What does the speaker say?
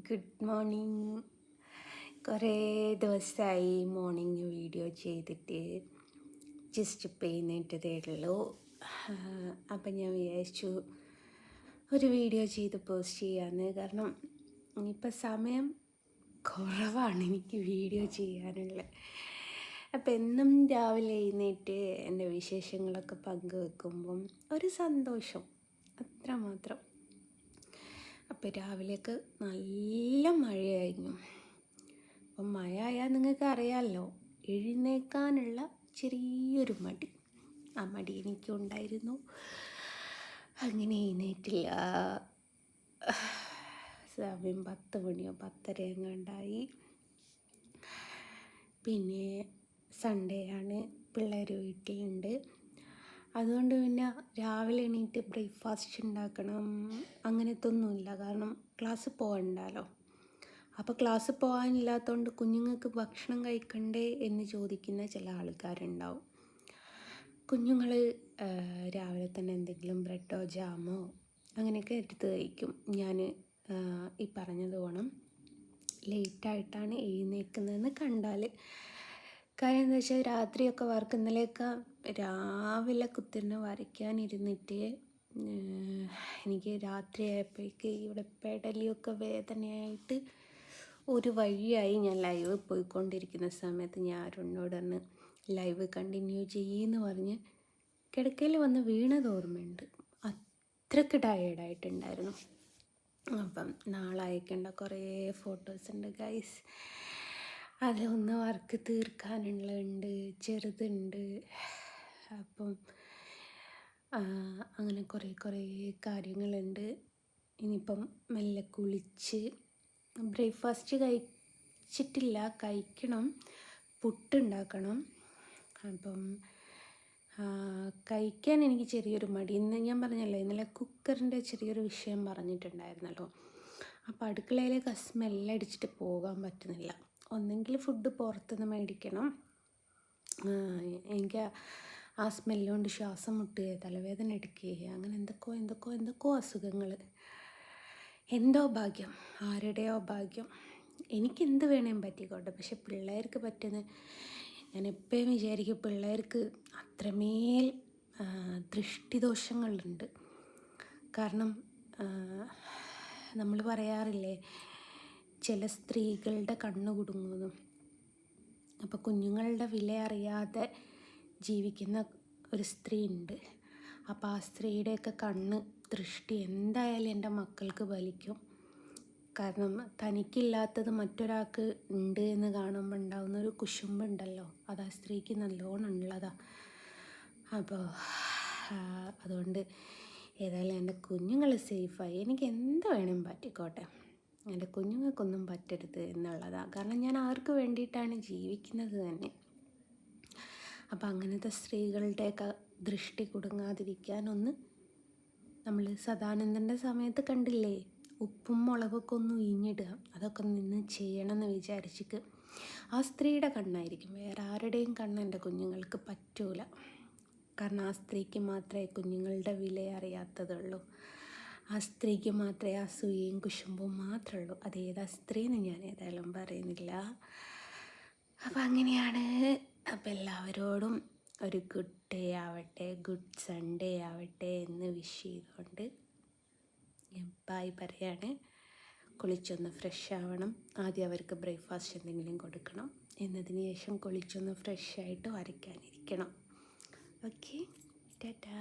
Good morning. കുറേ ദിവസമായി morning video ചെയ്തിട്ട് ജസ്റ്റ് ഇപ്പം എഴുന്നേറ്റതേ ഉള്ളൂ. അപ്പം ഞാൻ വിചാരിച്ചു ഒരു വീഡിയോ ചെയ്ത് പോസ്റ്റ് ചെയ്യാമെന്ന്. കാരണം ഇപ്പം സമയം കുറവാണ് എനിക്ക് വീഡിയോ ചെയ്യാനുള്ള. അപ്പം എന്നും രാവിലെ എഴുന്നേറ്റ് എൻ്റെ വിശേഷങ്ങളൊക്കെ പങ്കുവെക്കുമ്പം ഒരു സന്തോഷം, അത്രമാത്രം. അപ്പോൾ രാവിലെയൊക്കെ നല്ല മഴയായിരുന്നു. അപ്പം മഴ ആയാൽ നിങ്ങൾക്ക് അറിയാമല്ലോ, എഴുന്നേൽക്കാനുള്ള ചെറിയൊരു മടി, ആ മടി എനിക്കും ഉണ്ടായിരുന്നു. അങ്ങനെ എഴുന്നേറ്റില്ല. സമയം 10 മണിയോ 10:30 എങ്ങാണ്ടായി. പിന്നെ സൺഡേ ആണ്, പിള്ളേർ വീട്ടിലുണ്ട്. അതുകൊണ്ട് പിന്നെ രാവിലെ എണീറ്റ് ബ്രേക്ക്ഫാസ്റ്റ് ഉണ്ടാക്കണം അങ്ങനത്തെ ഒന്നുമില്ല. കാരണം ക്ലാസ്സിൽ പോകണ്ടല്ലോ. അപ്പോൾ ക്ലാസ്സിൽ പോകാനില്ലാത്തതുകൊണ്ട് കുഞ്ഞുങ്ങൾക്ക് ഭക്ഷണം കഴിക്കണ്ടേ എന്ന് ചോദിക്കുന്ന ചില ആൾക്കാരുണ്ടാവും. കുഞ്ഞുങ്ങൾ രാവിലെ തന്നെ എന്തെങ്കിലും ബ്രെഡോ ജാമോ അങ്ങനെയൊക്കെ എടുത്ത് കഴിക്കും. ഞാൻ ഈ പറഞ്ഞത് വേണം ലേറ്റായിട്ടാണ് എഴുന്നേൽക്കുന്നതെന്ന് കണ്ടാൽ. കാര്യം എന്താ വെച്ചാൽ രാത്രിയൊക്കെ വർക്ക്, ഇന്നലെയൊക്കെ രാവിലെ കുത്തിരുന്ന് വരയ്ക്കാനിരുന്നിട്ട് എനിക്ക് രാത്രി ആയപ്പോഴേക്ക് ഇവിടെ പെടലിയൊക്കെ വേദനയായിട്ട് ഒരു വഴിയായി. ഞാൻ ലൈവ് പോയിക്കൊണ്ടിരിക്കുന്ന സമയത്ത് ഞാൻ അരുണിനോട് തന്നെ ലൈവ് കണ്ടിന്യൂ ചെയ്യുമെന്ന് പറഞ്ഞ് കിടക്കയിൽ വന്ന് വീണത് ഓർമ്മയുണ്ട്. അത്രയ്ക്ക് ടയേർഡായിട്ടുണ്ടായിരുന്നു. അപ്പം നാളെ അയക്കേണ്ട കുറേ ഫോട്ടോസ് ഉണ്ട് ഗൈസ്. അതിലൊന്ന് വർക്ക് തീർക്കാനുള്ളുണ്ട്, ചെറുതുണ്ട്. അപ്പം അങ്ങനെ കുറേ കാര്യങ്ങളുണ്ട്. ഇനിയിപ്പം മെല്ലെ കുളിച്ച് ബ്രേക്ക്ഫാസ്റ്റ് കഴിച്ചിട്ടില്ല, കഴിക്കണം. പുട്ടുണ്ടാക്കണം. അപ്പം കഴിക്കാൻ എനിക്ക് ചെറിയൊരു മടി. ഇന്ന് ഞാൻ പറഞ്ഞല്ലോ, ഇന്നലെ കുക്കറിൻ്റെ ചെറിയൊരു വിഷയം പറഞ്ഞിട്ടുണ്ടായിരുന്നല്ലോ. അപ്പോൾ അടുക്കളയിലേക്ക് ആ സ്മെല്ലടിച്ചിട്ട് പോകാൻ പറ്റുന്നില്ല. ഒന്നെങ്കിൽ ഫുഡ് പുറത്തുനിന്ന് മേടിക്കണം. എനിക്ക് ആ സ്മെല്ലുകൊണ്ട് ശ്വാസം മുട്ടുകയോ തലവേദന എടുക്കുകയോ അങ്ങനെ എന്തൊക്കെയോ അസുഖങ്ങൾ. എന്തോ ഭാഗ്യം, ആരുടെയോ ഭാഗ്യം. എനിക്കെന്ത് വേണേലും പറ്റിക്കോട്ടെ, പക്ഷെ പിള്ളേർക്ക് പറ്റുന്ന, ഞാൻ എപ്പോഴും വിചാരിക്കും പിള്ളേർക്ക് അത്രമേൽ ദൃഷ്ടിദോഷങ്ങളുണ്ട്. കാരണം നമ്മൾ പറയാറില്ലേ, ചില സ്ത്രീകളുടെ കണ്ണ് കുടുങ്ങുന്നു. അപ്പോൾ കുഞ്ഞുങ്ങളുടെ വില അറിയാതെ ജീവിക്കുന്ന ഒരു സ്ത്രീ ഉണ്ട്. അപ്പോൾ ആ സ്ത്രീയുടെയൊക്കെ കണ്ണ് ദൃഷ്ടി എന്തായാലും എൻ്റെ മക്കൾക്ക് വലിക്കും. കാരണം തനിക്കില്ലാത്തത് മറ്റൊരാൾക്ക് ഉണ്ട് എന്ന് കാണുമ്പോൾ ഉണ്ടാകുന്നൊരു കുശുമ്പുണ്ടല്ലോ, അത് ആ സ്ത്രീക്ക് നല്ലോണം ഉള്ളതാണ്. അപ്പോൾ അതുകൊണ്ട് ഏതായാലും എൻ്റെ കുഞ്ഞുങ്ങൾ സേഫായി. എനിക്ക് എന്ത് വേണമെങ്കിലും പറ്റിക്കോട്ടെ, എൻ്റെ കുഞ്ഞുങ്ങൾക്കൊന്നും പറ്റരുത് എന്നുള്ളതാണ്. കാരണം ഞാൻ അവർക്ക് വേണ്ടിയിട്ടാണ് ജീവിക്കുന്നത് തന്നെ. അപ്പം അങ്ങനത്തെ സ്ത്രീകളുടെയൊക്കെ ദൃഷ്ടി കുടുങ്ങാതിരിക്കാനൊന്ന് നമ്മൾ സദാനന്ദൻ്റെ സമയത്ത് കണ്ടില്ലേ, ഉപ്പും മുളകൊക്കെ ഒന്ന് ഉഴിഞ്ഞിടുക, അതൊക്കെ നിന്ന് ചെയ്യണമെന്ന് വിചാരിച്ചിട്ട്. ആ സ്ത്രീയുടെ കണ്ണായിരിക്കും, വേറെ ആരുടെയും കണ്ണ് എൻ്റെ കുഞ്ഞുങ്ങൾക്ക് പറ്റൂല. കാരണം ആ സ്ത്രീക്ക് മാത്രമേ കുഞ്ഞുങ്ങളുടെ വില അറിയാത്തതുള്ളൂ. ആ സ്ത്രീക്ക് മാത്രമേ അസൂയയും കുശുമ്പും മാത്രമേ ഉള്ളൂ. അതേതാ സ്ത്രീന്ന് ഞാൻ ഏതായാലും പറയുന്നില്ല. അപ്പം അങ്ങനെയാണ്. അപ്പം എല്ലാവരോടും ഒരു ഗുഡ് ഡേ ആവട്ടെ, ഗുഡ് സൺഡേ ആവട്ടെ എന്ന് വിഷ് ചെയ്തുകൊണ്ട് ഞാൻ ബായ് പറയാണ്. കുളിച്ചൊന്ന് ഫ്രഷ് ആവണം. ആദ്യം അവർക്ക് ബ്രേക്ക്ഫാസ്റ്റ് എന്തെങ്കിലും കൊടുക്കണം. എന്നതിന് ശേഷം കുളിച്ചൊന്ന് ഫ്രഷായിട്ട് വരയ്ക്കാനിരിക്കണം. ഓക്കെ, ടാറ്റാ.